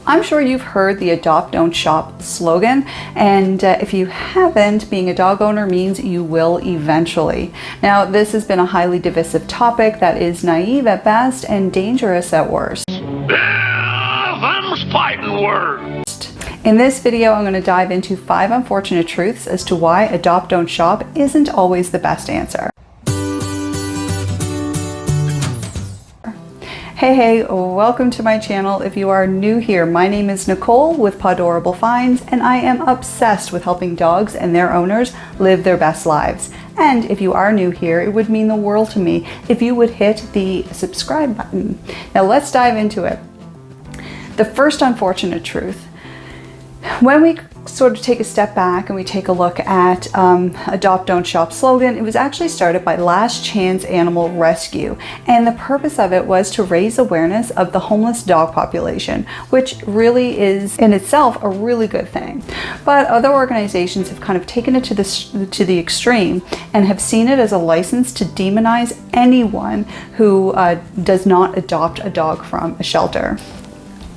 I'm sure you've heard the adopt, don't shop slogan, and if you haven't, being a dog owner means you will eventually. Now, this has been a highly divisive topic that is naive at best and dangerous at worst. Them's fighting words. In this video, I'm going to dive into 5 unfortunate truths as to why adopt, don't shop isn't always the best answer. Hey, welcome to my channel. If you are new here, my name is Nicole with Podorable Finds, and I am obsessed with helping dogs and their owners live their best lives. And if you are new here, it would mean the world to me if you would hit the subscribe button. Now let's dive into it. The first unfortunate truth. When we sort of take a step back and we take a look at adopt, don't shop slogan, it was actually started by Last Chance Animal Rescue, and the purpose of it was to raise awareness of the homeless dog population, which really is in itself a really good thing. But other organizations have kind of taken it to the extreme and have seen it as a license to demonize anyone who does not adopt a dog from a shelter.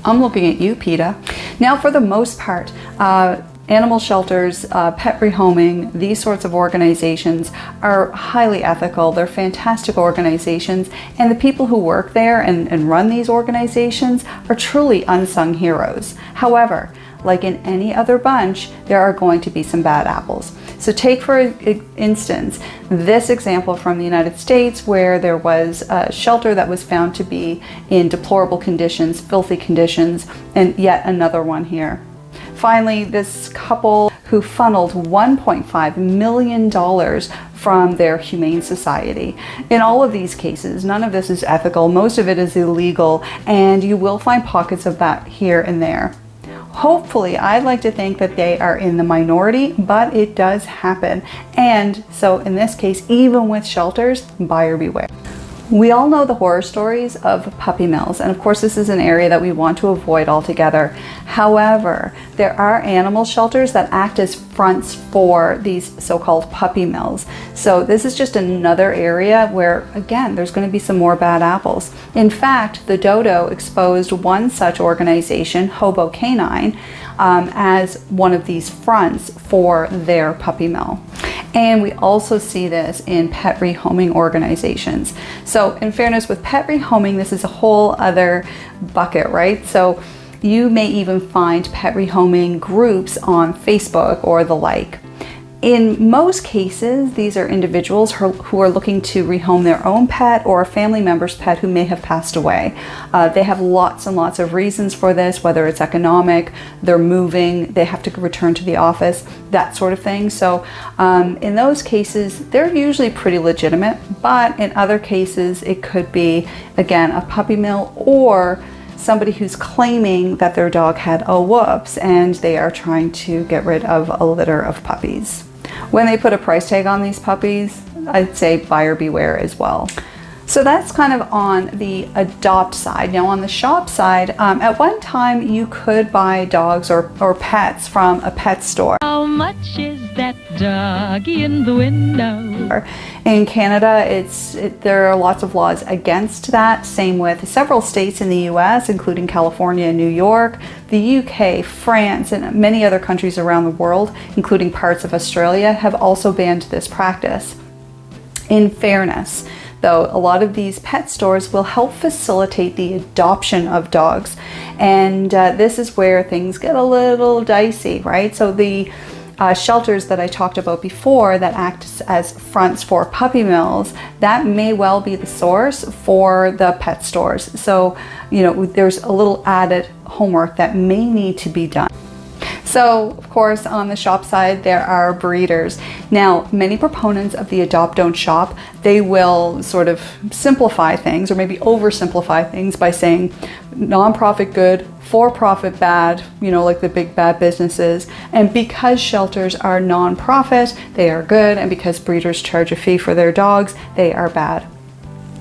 I'm looking at you, PETA. Now, for the most part, animal shelters, pet rehoming, these sorts of organizations are highly ethical. They're fantastic organizations, and the people who work there and run these organizations are truly unsung heroes. However, like in any other bunch, there are going to be some bad apples. So take, for instance, this example from the United States where there was a shelter that was found to be in deplorable conditions, filthy conditions, and yet another one here. Finally, this couple who funneled $1.5 million from their Humane Society. In all of these cases, none of this is ethical, most of it is illegal, and you will find pockets of that here and there. Hopefully, I'd like to think that they are in the minority, but it does happen. And so in this case, even with shelters, buyer beware. We all know the horror stories of puppy mills, and of course this is an area that we want to avoid altogether. However, there are animal shelters that act as fronts for these so-called puppy mills. So this is just another area where, again, there's going to be some more bad apples. In fact, the Dodo exposed one such organization, Hobo Canine, as one of these fronts for their puppy mill. And we also see this in pet rehoming organizations. So in fairness, with pet rehoming, this is a whole other bucket, right? So you may even find pet rehoming groups on Facebook or the like. In most cases, these are individuals who are looking to rehome their own pet or a family member's pet who may have passed away. They have lots and lots of reasons for this, whether it's economic, they're moving, they have to return to the office, that sort of thing. So in those cases, they're usually pretty legitimate, but in other cases, it could be, again, a puppy mill or somebody who's claiming that their dog had a whoops and they are trying to get rid of a litter of puppies. When they put a price tag on these puppies, I'd say buyer beware as well. So that's kind of on the adopt side. Now on the shop side, at one time you could buy dogs or pets from a pet store. How much is that doggy in the window? In Canada, there are lots of laws against that. Same with several states in the US, including California and New York, the UK, France, and many other countries around the world, including parts of Australia, have also banned this practice. In fairness, though, a lot of these pet stores will help facilitate the adoption of dogs. And this is where things get a little dicey, right? So the shelters that I talked about before that act as fronts for puppy mills, that may well be the source for the pet stores. So, you know, there's a little added homework that may need to be done. So, of course, on the shop side, there are breeders. Now, many proponents of the adopt, don't shop, they will sort of simplify things or maybe oversimplify things by saying nonprofit good, for-profit bad, you know, like the big bad businesses. And because shelters are nonprofit, they are good. And because breeders charge a fee for their dogs, they are bad.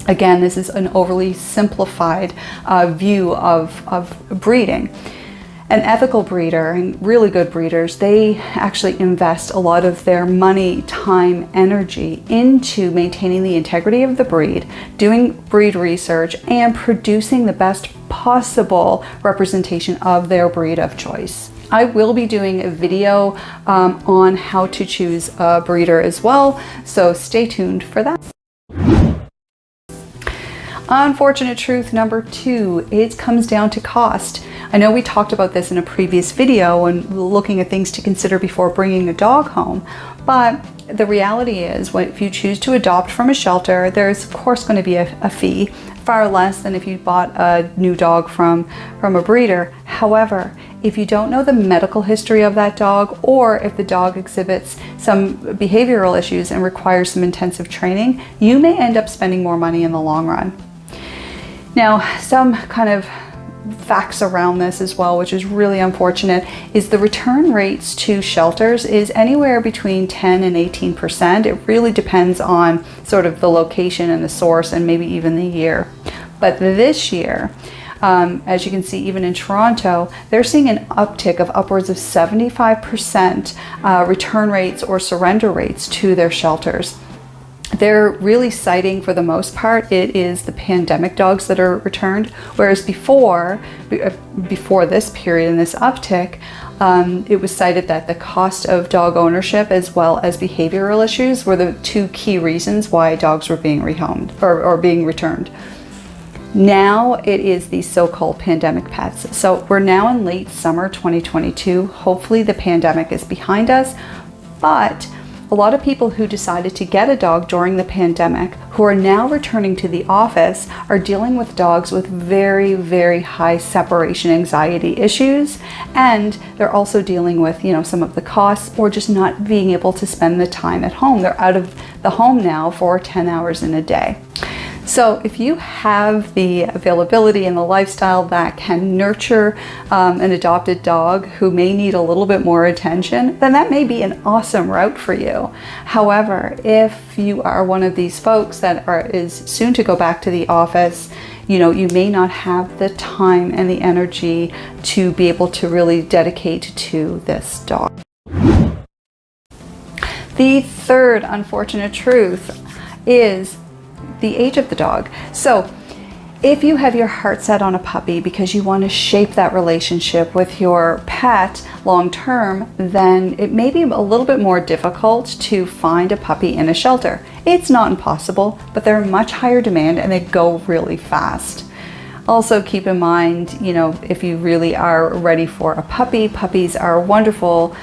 Again, this is an overly simplified view of breeding. An ethical breeder and really good breeders, they actually invest a lot of their money, time, energy into maintaining the integrity of the breed, doing breed research, and producing the best possible representation of their breed of choice. I will be doing a video on how to choose a breeder as well, so stay tuned for that. Unfortunate truth number 2, it comes down to cost. I know we talked about this in a previous video and looking at things to consider before bringing a dog home, but the reality is if you choose to adopt from a shelter, there's of course going to be a fee, far less than if you bought a new dog from a breeder. However, if you don't know the medical history of that dog, or if the dog exhibits some behavioral issues and requires some intensive training, you may end up spending more money in the long run. Now, some kind of facts around this as well, which is really unfortunate, is the return rates to shelters is anywhere between 10 and 18%. It really depends on sort of the location and the source and maybe even the year. But this year, as you can see, even in Toronto, they're seeing an uptick of upwards of 75% return rates or surrender rates to their shelters. They're really citing, for the most part, it is the pandemic dogs that are returned, whereas before this period and this uptick, it was cited that the cost of dog ownership as well as behavioral issues were the 2 key reasons why dogs were being rehomed or being returned. Now it is the so-called pandemic pets. So we're now in late summer 2022. Hopefully the pandemic is behind us, but a lot of people who decided to get a dog during the pandemic, who are now returning to the office, are dealing with dogs with very, very high separation anxiety issues. And they're also dealing with, some of the costs or just not being able to spend the time at home. They're out of the home now for 10 hours in a day. So if you have the availability and the lifestyle that can nurture an adopted dog who may need a little bit more attention, then that may be an awesome route for you. However, if you are one of these folks that is soon to go back to the office, you may not have the time and the energy to be able to really dedicate to this dog. The third unfortunate truth is the age of the dog. So if you have your heart set on a puppy because you want to shape that relationship with your pet long term, then it may be a little bit more difficult to find a puppy in a shelter. It's not impossible, but they're much higher demand and they go really fast. Also keep in mind, if you really are ready for a puppy, puppies are a wonderful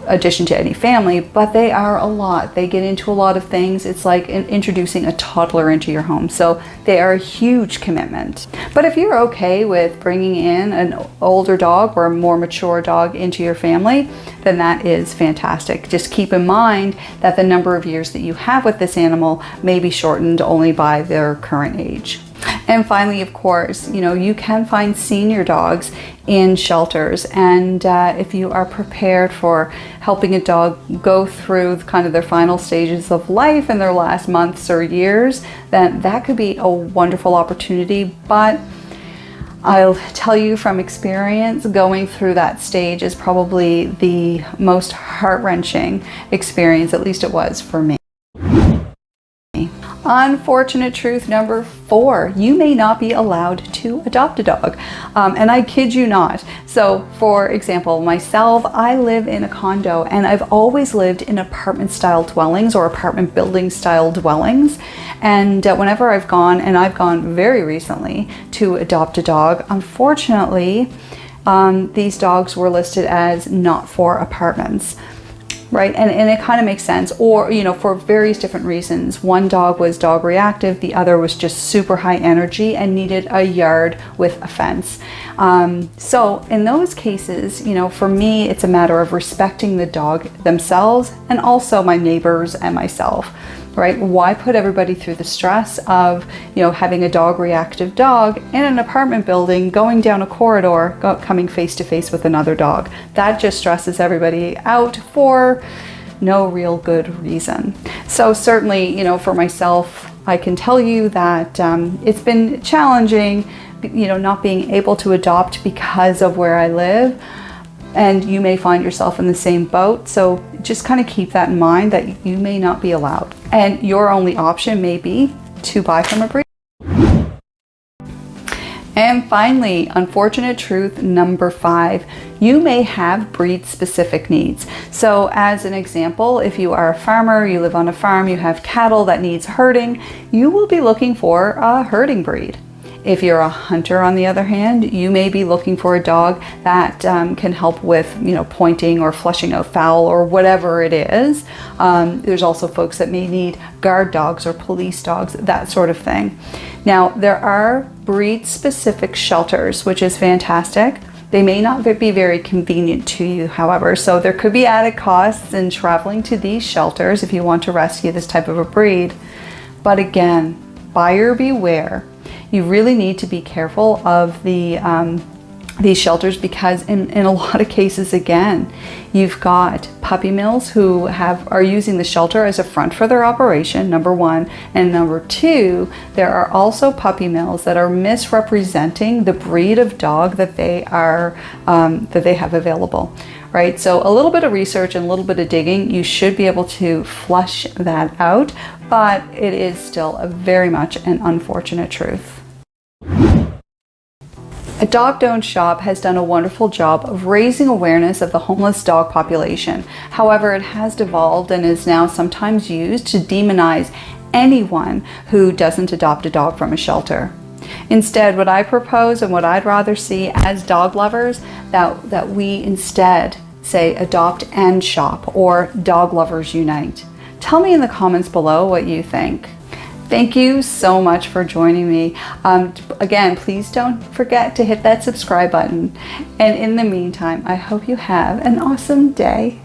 addition to any family, but they are a lot. They get into a lot of things. It's like introducing a toddler into your home. So they are a huge commitment. But if you're okay with bringing in an older dog or a more mature dog into your family, then that is fantastic. Just keep in mind that the number of years that you have with this animal may be shortened only by their current age. And finally, of course, you can find senior dogs in shelters. And if you are prepared for helping a dog go through kind of their final stages of life in their last months or years, then that could be a wonderful opportunity. But I'll tell you from experience, going through that stage is probably the most heart-wrenching experience, at least it was for me. Unfortunate truth number 4, you may not be allowed to adopt a dog. And I kid you not. So for example, myself, I live in a condo and I've always lived in apartment style dwellings or apartment building style dwellings. And whenever I've gone, and I've gone very recently to adopt a dog, unfortunately, these dogs were listed as not for apartments. Right, and it kind of makes sense, or for various different reasons. One dog was dog reactive, the other was just super high energy and needed a yard with a fence. So in those cases, for me, it's a matter of respecting the dog themselves and also my neighbors and myself. Right? Why put everybody through the stress of, having a dog reactive dog in an apartment building, going down a corridor, coming face to face with another dog? That just stresses everybody out for no real good reason. So certainly, for myself, I can tell you that it's been challenging not being able to adopt because of where I live. And you may find yourself in the same boat. So just kind of keep that in mind, that you may not be allowed. And your only option may be to buy from a breeder. And finally, unfortunate truth number 5, you may have breed specific needs. So as an example, if you are a farmer, you live on a farm, you have cattle that needs herding, you will be looking for a herding breed. If you're a hunter, on the other hand, you may be looking for a dog that can help with, pointing or flushing out fowl or whatever it is. There's also folks that may need guard dogs or police dogs, that sort of thing. Now, there are breed-specific shelters, which is fantastic. They may not be very convenient to you, however, so there could be added costs in traveling to these shelters if you want to rescue this type of a breed. But again, buyer beware. You really need to be careful of these shelters, because in a lot of cases, again, you've got puppy mills who are using the shelter as a front for their operation, number 1, and number 2, there are also puppy mills that are misrepresenting the breed of dog that they have available. Right, so a little bit of research and a little bit of digging, you should be able to flush that out, but it is still very much an unfortunate truth. Adopt Don't Shop has done a wonderful job of raising awareness of the homeless dog population. However, it has devolved and is now sometimes used to demonize anyone who doesn't adopt a dog from a shelter. Instead, what I propose and what I'd rather see as dog lovers, that we instead say adopt and shop, or dog lovers unite. Tell me in the comments below what you think. Thank you so much for joining me. Again, please don't forget to hit that subscribe button. And in the meantime, I hope you have an awesome day.